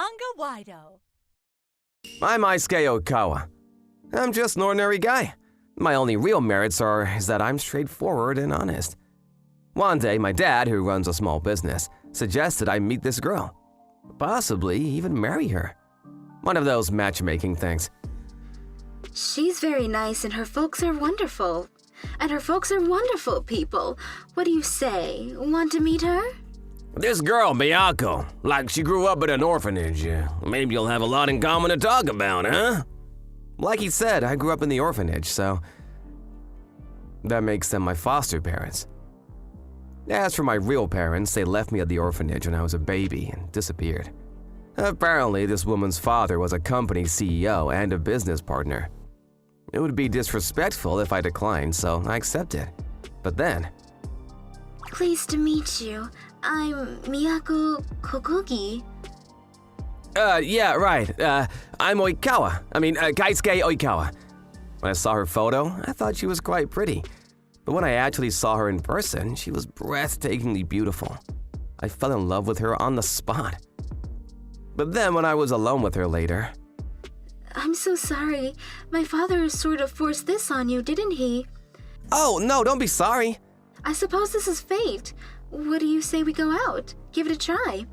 Manga-Waido. I'm Aisuke Okawa. I'm just an ordinary guy. My only real merits is that I'm straightforward and honest. One day, my dad, who runs a small business, suggested I meet this girl. Possibly even marry her. One of those matchmaking things. She's very nice and her folks are wonderful. And her folks are wonderful people. What do you say? Want to meet her? This girl, Miyako, like she grew up in an orphanage. Maybe you'll have a lot in common to talk about, huh? Like he said, I grew up in the orphanage, so that makes them my foster parents. As for my real parents, they left me at the orphanage when I was a baby and disappeared. Apparently, this woman's father was a company CEO and a business partner. It would be disrespectful if I declined, so I accepted. But then… Pleased to meet you. I'm Miyako Kokugi. Yeah, right. I'm Oikawa. Kaisuke Oikawa. When I saw her photo, I thought she was quite pretty. But when I actually saw her in person, she was breathtakingly beautiful. I fell in love with her on the spot. But then when I was alone with her later… I'm so sorry. My father sort of forced this on you, didn't he? Oh, no, don't be sorry. I suppose this is fate. What do you say we go out? Give it a try.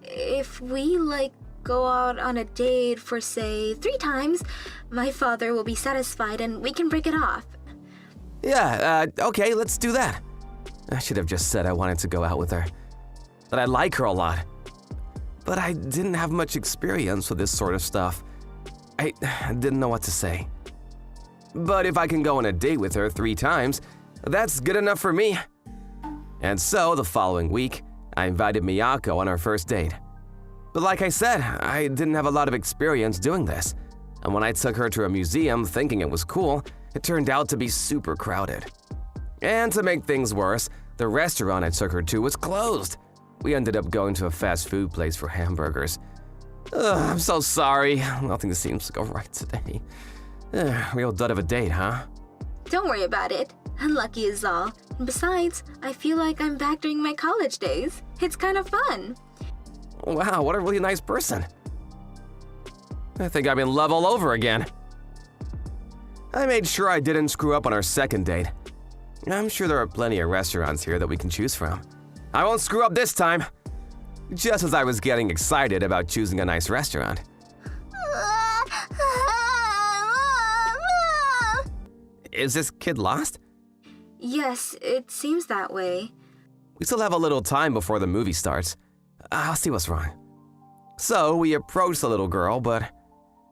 If we, go out on a date for, say, 3 times, my father will be satisfied and we can break it off. Yeah, okay, let's do that. I should have just said I wanted to go out with her. That I like her a lot. But I didn't have much experience with this sort of stuff. I didn't know what to say. But if I can go on a date with her 3 times, that's good enough for me. And so, the following week, I invited Miyako on our first date. But like I said, I didn't have a lot of experience doing this. And when I took her to a museum thinking it was cool, it turned out to be super crowded. And to make things worse, the restaurant I took her to was closed. We ended up going to a fast food place for hamburgers. I'm so sorry. Nothing seems to go right today. Real dud of a date, huh? Don't worry about it. Unlucky is all. And besides, I feel like I'm back during my college days. It's kind of fun. Wow, what a really nice person. I think I'm in love all over again. I made sure I didn't screw up on our second date. I'm sure there are plenty of restaurants here that we can choose from. I won't screw up this time. Just as I was getting excited about choosing a nice restaurant. Is this kid lost? Yes, it seems that way. We still have a little time before the movie starts. I'll see what's wrong. So we approached the little girl, but…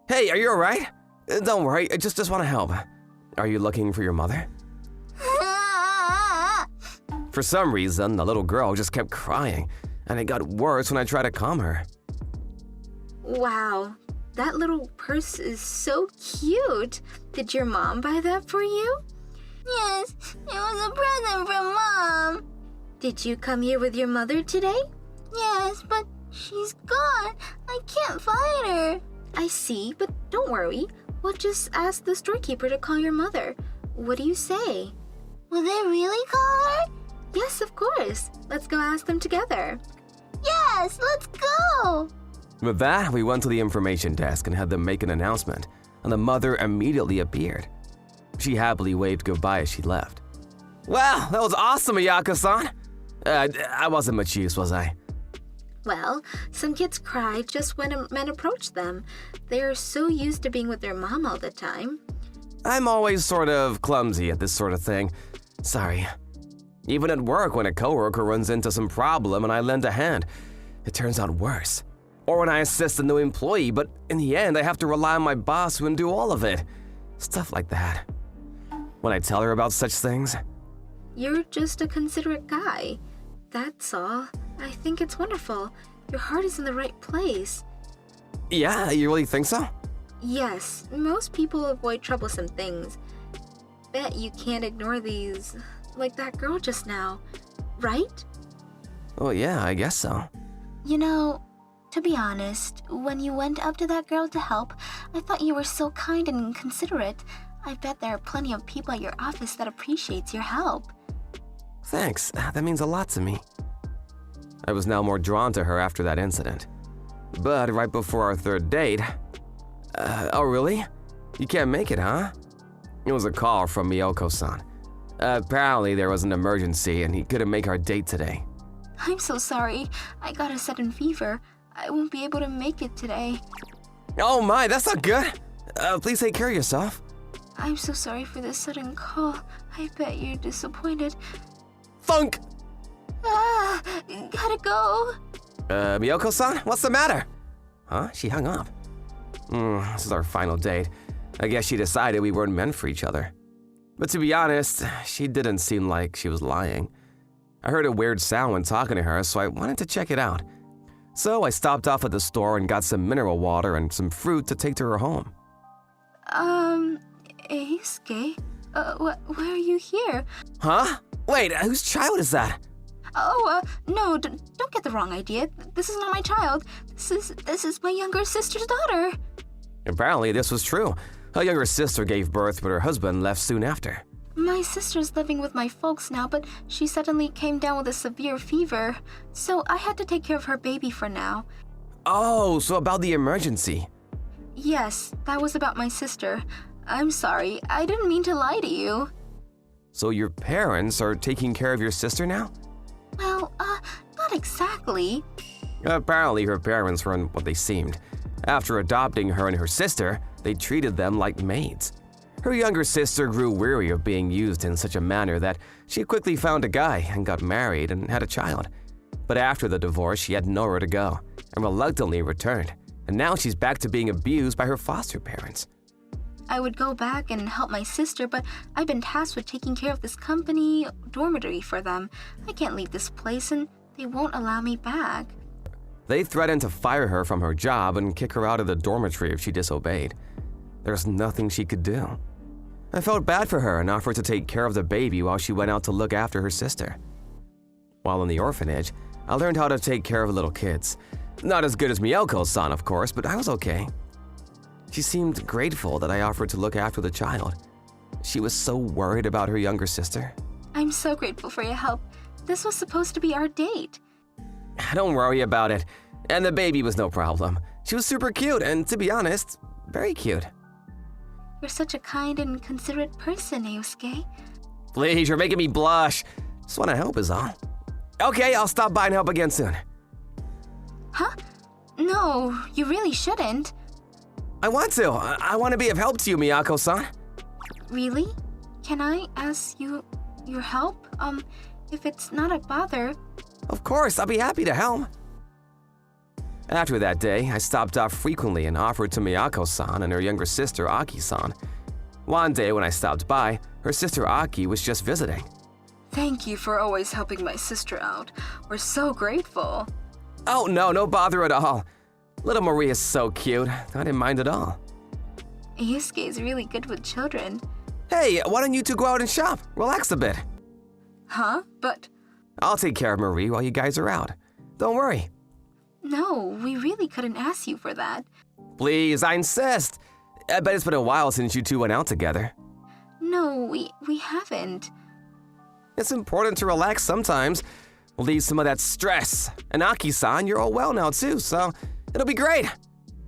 Hey, are you alright? Don't worry, I just want to help. Are you looking for your mother? For some reason, the little girl just kept crying, and it got worse when I tried to calm her. Wow, that little purse is so cute. Did your mom buy that for you? Yes, it was a present from Mom. Did you come here with your mother today? Yes, but she's gone. I can't find her. I see, but don't worry. We'll just ask the storekeeper to call your mother. What do you say? Will they really call her? Yes, of course. Let's go ask them together. Yes, let's go! With that, we went to the information desk and had them make an announcement, and the mother immediately appeared. She happily waved goodbye as she left. Wow, that was awesome, Miyako-san! I wasn't much use, was I? Well, some kids cry just when a man approached them. They are so used to being with their mom all the time. I'm always sort of clumsy at this sort of thing. Sorry. Even at work, when a coworker runs into some problem and I lend a hand, it turns out worse. Or when I assist a new employee, but in the end I have to rely on my boss who can do all of it. Stuff like that. When I tell her about such things… You're just a considerate guy. That's all. I think it's wonderful. Your heart is in the right place. Yeah, you really think so? Yes, most people avoid troublesome things. Bet you can't ignore these, like that girl just now, right? Oh yeah, I guess so. You know, to be honest, when you went up to that girl to help, I thought you were so kind and considerate. I bet there are plenty of people at your office that appreciates your help. Thanks, that means a lot to me. I was now more drawn to her after that incident. But right before our third date... oh really? You can't make it, huh? It was a call from Miyoko-san. Apparently there was an emergency and he couldn't make our date today. I'm so sorry. I got a sudden fever. I won't be able to make it today. Oh my, that's not good. Please take care of yourself. I'm so sorry for this sudden call. I bet you're disappointed. Funk! Gotta go. Miyoko-san, what's the matter? Huh? She hung up. This is our final date. I guess she decided we weren't meant for each other. But to be honest, she didn't seem like she was lying. I heard a weird sound when talking to her, so I wanted to check it out. So I stopped off at the store and got some mineral water and some fruit to take to her home. Eisuke? Why are you here? Huh? Wait, whose child is that? No, don't get the wrong idea. This is not my child. This is my younger sister's daughter. Apparently this was true. Her younger sister gave birth, but her husband left soon after. My sister's living with my folks now, but she suddenly came down with a severe fever, so I had to take care of her baby for now. Oh, so about the emergency. Yes, that was about my sister. I'm sorry, I didn't mean to lie to you. So your parents are taking care of your sister now? Well, not exactly. Apparently her parents weren't what they seemed. After adopting her and her sister, they treated them like maids. Her younger sister grew weary of being used in such a manner that she quickly found a guy and got married and had a child. But after the divorce, she had nowhere to go and reluctantly returned. And now she's back to being abused by her foster parents. I would go back and help my sister, but I've been tasked with taking care of this company dormitory for them. I can't leave this place and they won't allow me back. They threatened to fire her from her job and kick her out of the dormitory if she disobeyed. There's nothing she could do. I felt bad for her and offered to take care of the baby while she went out to look after her sister. While in the orphanage, I learned how to take care of little kids. Not as good as Miyoko-san, of course, but I was okay. She seemed grateful that I offered to look after the child. She was so worried about her younger sister. I'm so grateful for your help. This was supposed to be our date. Don't worry about it. And the baby was no problem. She was super cute and, to be honest, very cute. You're such a kind and considerate person, Eisuke. Please, you're making me blush. Just want to help is all. Okay, I'll stop by and help again soon. Huh? No, you really shouldn't. I want to. I want to be of help to you, Miyako-san. Really? Can I ask you your help? If it's not a bother. Of course, I'll be happy to help. After that day, I stopped off frequently and offered to Miyako-san and her younger sister Aki-san. One day when I stopped by, her sister Aki was just visiting. Thank you for always helping my sister out. We're so grateful. Oh no bother at all. Little Marie is so cute, I didn't mind at all. Eisuke is really good with children. Hey, why don't you two go out and shop? Relax a bit. Huh? But... I'll take care of Marie while you guys are out. Don't worry. No, we really couldn't ask you for that. Please, I insist. I bet it's been a while since you two went out together. No, we haven't. It's important to relax sometimes. Leave some of that stress. And Aki-san, you're all well now too, so it'll be great.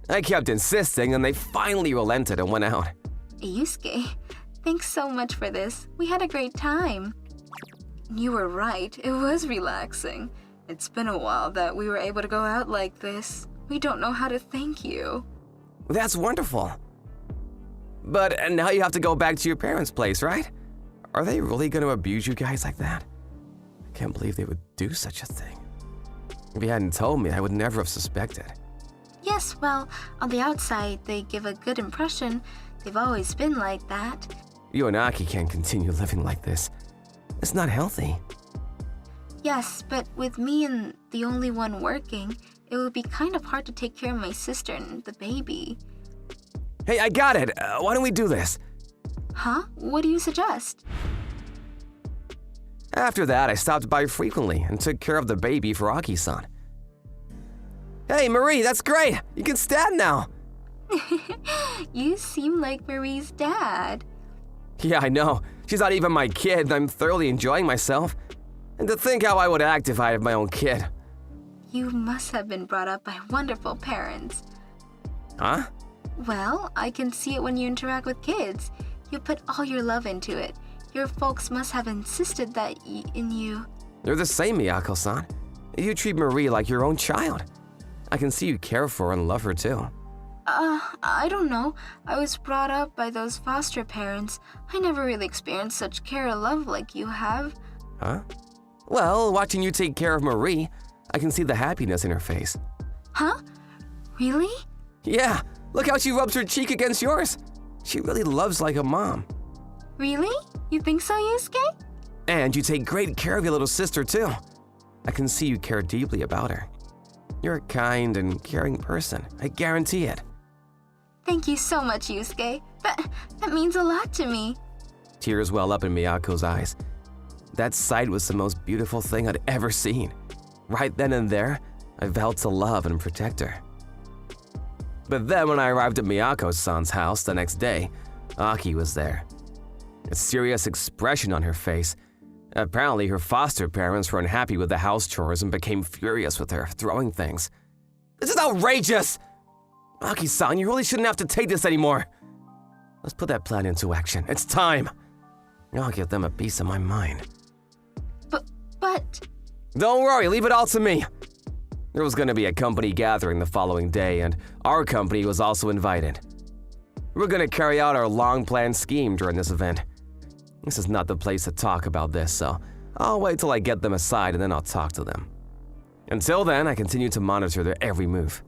I kept insisting and they finally relented and went out. Eisuke, thanks so much for this. We had a great time. You were right, it was relaxing. It's been a while that we were able to go out like this. We don't know how to thank you. That's wonderful. But now you have to go back to your parents' place, right? Are they really going to abuse you guys like that? I can't believe they would do such a thing. If you hadn't told me, I would never have suspected. Yes, well, on the outside, they give a good impression. They've always been like that. You and Aki can't continue living like this. It's not healthy. Yes, but with me and the only one working, it would be kind of hard to take care of my sister and the baby. Hey, I got it. Why don't we do this? Huh? What do you suggest? After that, I stopped by frequently and took care of the baby for Aki-san. Hey, Marie, that's great! You can stand now! You seem like Marie's dad. Yeah, I know. She's not even my kid, and I'm thoroughly enjoying myself. And to think how I would act if I had my own kid. You must have been brought up by wonderful parents. Huh? Well, I can see it when you interact with kids. You put all your love into it. Your folks must have insisted that in you. You're the same, Miyako-san. You treat Marie like your own child. I can see you care for her and love her too. I don't know. I was brought up by those foster parents. I never really experienced such care or love like you have. Huh? Well, watching you take care of Marie, I can see the happiness in her face. Huh? Really? Yeah, look how she rubs her cheek against yours. She really loves like a mom. Really? You think so, Yusuke? And you take great care of your little sister too. I can see you care deeply about her. You're a kind and caring person, I guarantee it. Thank you so much, Yusuke. That means a lot to me. Tears well up in Miyako's eyes. That sight was the most beautiful thing I'd ever seen. Right then and there, I vowed to love and protect her. But then when I arrived at Miyako-san's house the next day, Aki was there. A serious expression on her face. Apparently, her foster parents were unhappy with the house chores and became furious with her, throwing things. This is outrageous! Aki-san, you really shouldn't have to take this anymore. Let's put that plan into action. It's time. I'll give them a piece of my mind. But... Don't worry, leave it all to me. There was going to be a company gathering the following day, and our company was also invited. We're going to carry out our long-planned scheme during this event. This is not the place to talk about this, so I'll wait till I get them aside and then I'll talk to them. Until then, I continue to monitor their every move.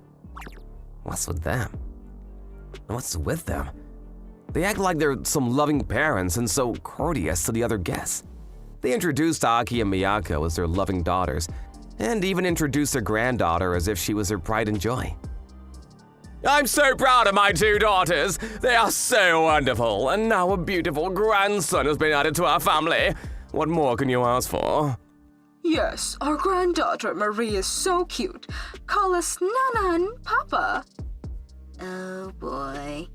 What's with them? What's with them? They act like they're some loving parents and so courteous to the other guests. They introduced Aki and Miyako as their loving daughters, and even introduced their granddaughter as if she was their pride and joy. I'm so proud of my two daughters. They are so wonderful, and now a beautiful grandson has been added to our family. What more can you ask for? Yes, our granddaughter Marie is so cute. Call us Nana and Papa. Oh boy.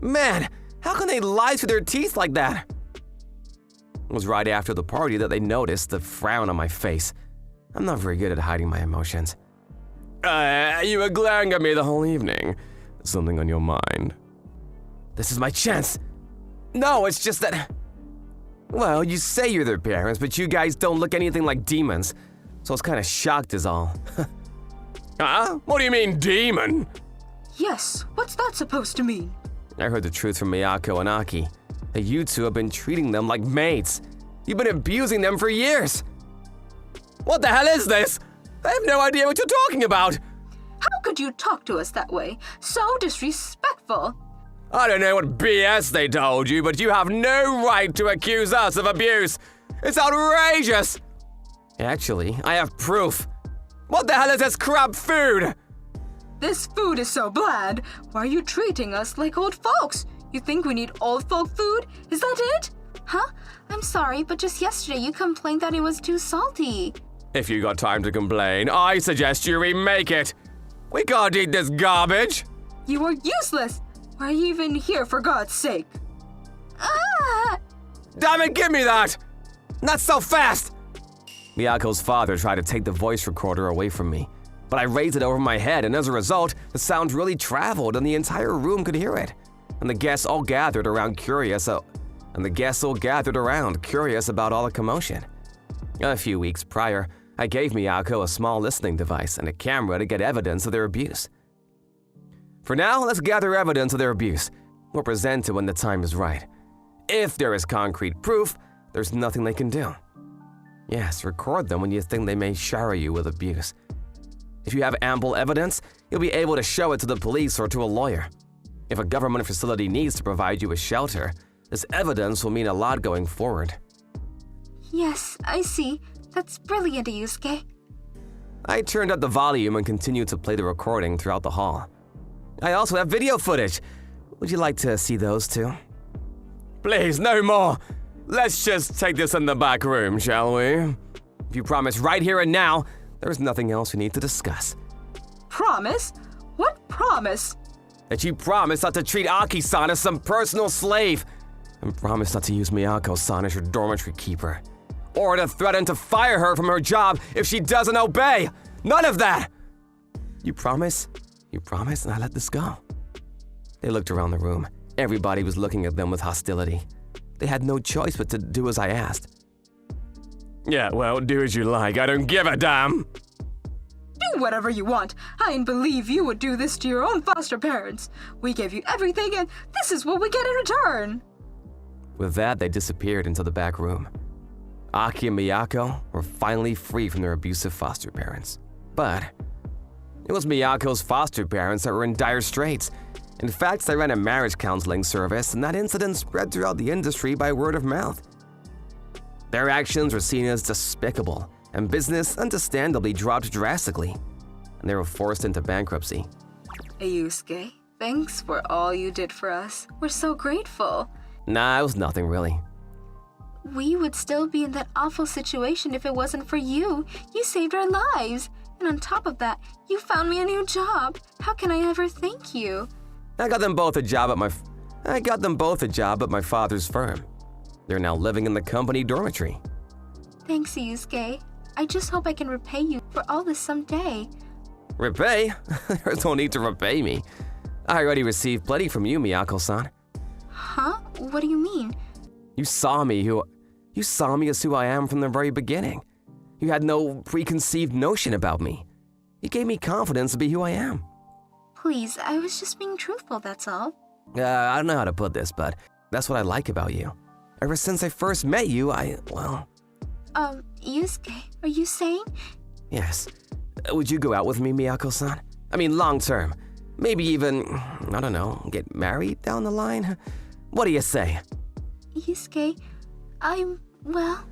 Man, how can they lie through their teeth like that? It was right after the party that they noticed the frown on my face. I'm not very good at hiding my emotions. You were glaring at me the whole evening. Something on your mind? This is my chance. No, it's just that... Well, you say you're their parents, but you guys don't look anything like demons. So I was kind of shocked is all. Huh? What do you mean, demon? Yes, what's that supposed to mean? I heard the truth from Miyako and Aki. That you two have been treating them like mates. You've been abusing them for years. What the hell is this? I have no idea what you're talking about. How could you talk to us that way? So disrespectful. I don't know what BS they told you, but you have no right to accuse us of abuse. It's outrageous. Actually, I have proof. What the hell is this crap food? This food is so bland. Why are you treating us like old folks? You think we need old folk food? Is that it? Huh? I'm sorry, but just yesterday you complained that it was too salty. If you got time to complain, I suggest you remake it. We can't eat this garbage. You are useless. Why are you even here, for God's sake? Ah! Damn it, give me that! Not so fast! Miyako's father tried to take the voice recorder away from me, but I raised it over my head, and as a result, the sound really traveled and the entire room could hear it. And the guests all gathered around curious about all the commotion. A few weeks prior, I gave Miyako a small listening device and a camera to get evidence of their abuse. For now, let's gather evidence of their abuse. We'll present it when the time is right. If there is concrete proof, there's nothing they can do. Yes, record them when you think they may shower you with abuse. If you have ample evidence, you'll be able to show it to the police or to a lawyer. If a government facility needs to provide you with shelter, this evidence will mean a lot going forward. Yes, I see. That's brilliant, Yusuke. I turned up the volume and continued to play the recording throughout the hall. I also have video footage. Would you like to see those too? Please, no more. Let's just take this in the back room, shall we? If you promise right here and now, there's nothing else we need to discuss. Promise? What promise? That you promise not to treat Aki-san as some personal slave, and promise not to use Miyako-san as your dormitory keeper, or to threaten to fire her from her job if she doesn't obey. None of that! You promise? You promise and I let this go? They looked around the room. Everybody was looking at them with hostility. They had no choice but to do as I asked. Yeah, well, do as you like. I don't give a damn! Do whatever you want. I ain't believe you would do this to your own foster parents. We gave you everything and this is what we get in return. With that, they disappeared into the back room. Aki and Miyako were finally free from their abusive foster parents. But it was Miyako's foster parents that were in dire straits. In fact, they ran a marriage counseling service, and that incident spread throughout the industry by word of mouth. Their actions were seen as despicable, and business understandably dropped drastically, and they were forced into bankruptcy. Yusuke, thanks for all you did for us. We're so grateful. Nah, it was nothing really. We would still be in that awful situation if it wasn't for you. You saved our lives. And on top of that, you found me a new job. How can I ever thank you? I got them both a job at my father's firm. They're now living in the company dormitory. Thanks, Yusuke. I just hope I can repay you for all this someday. Repay? There's no need to repay me. I already received plenty from you, Miyako-san. Huh? What do you mean? You saw me as who I am from the very beginning. You had no preconceived notion about me. You gave me confidence to be who I am. Please, I was just being truthful, that's all. I don't know how to put this, but that's what I like about you. Ever since I first met you, Yusuke, are you saying? Yes. Would you go out with me, Miyako-san? I mean, long term. Maybe even, I don't know, get married down the line? What do you say? Yusuke, well...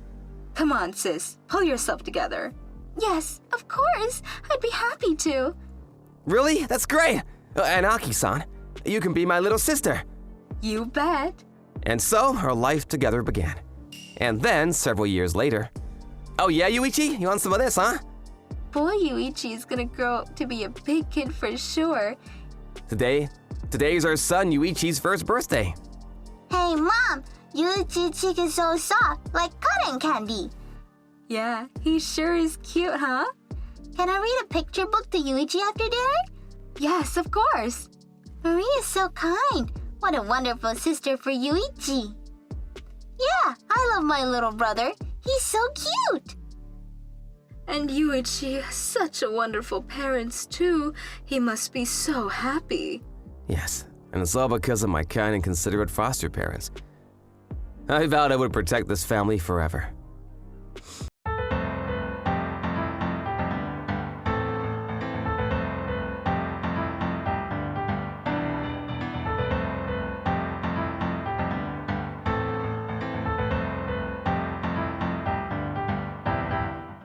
Come on, sis. Pull yourself together. Yes, of course. I'd be happy to. Really? That's great! And Aki-san, you can be my little sister. You bet. And so, our life together began. And then, several years later... Oh yeah, Yuichi? You want some of this, huh? Boy, Yuichi is gonna grow up to be a big kid for sure. Today's our son Yuichi's first birthday. Hey, Mom! Yuichi's cheek is so soft, like cotton candy. Yeah, he sure is cute, huh? Can I read a picture book to Yuichi after dinner? Yes, of course. Marie is so kind. What a wonderful sister for Yuichi. Yeah, I love my little brother. He's so cute. And Yuichi has such a wonderful parents, too. He must be so happy. Yes, and it's all because of my kind and considerate foster parents. I vowed I would protect this family forever.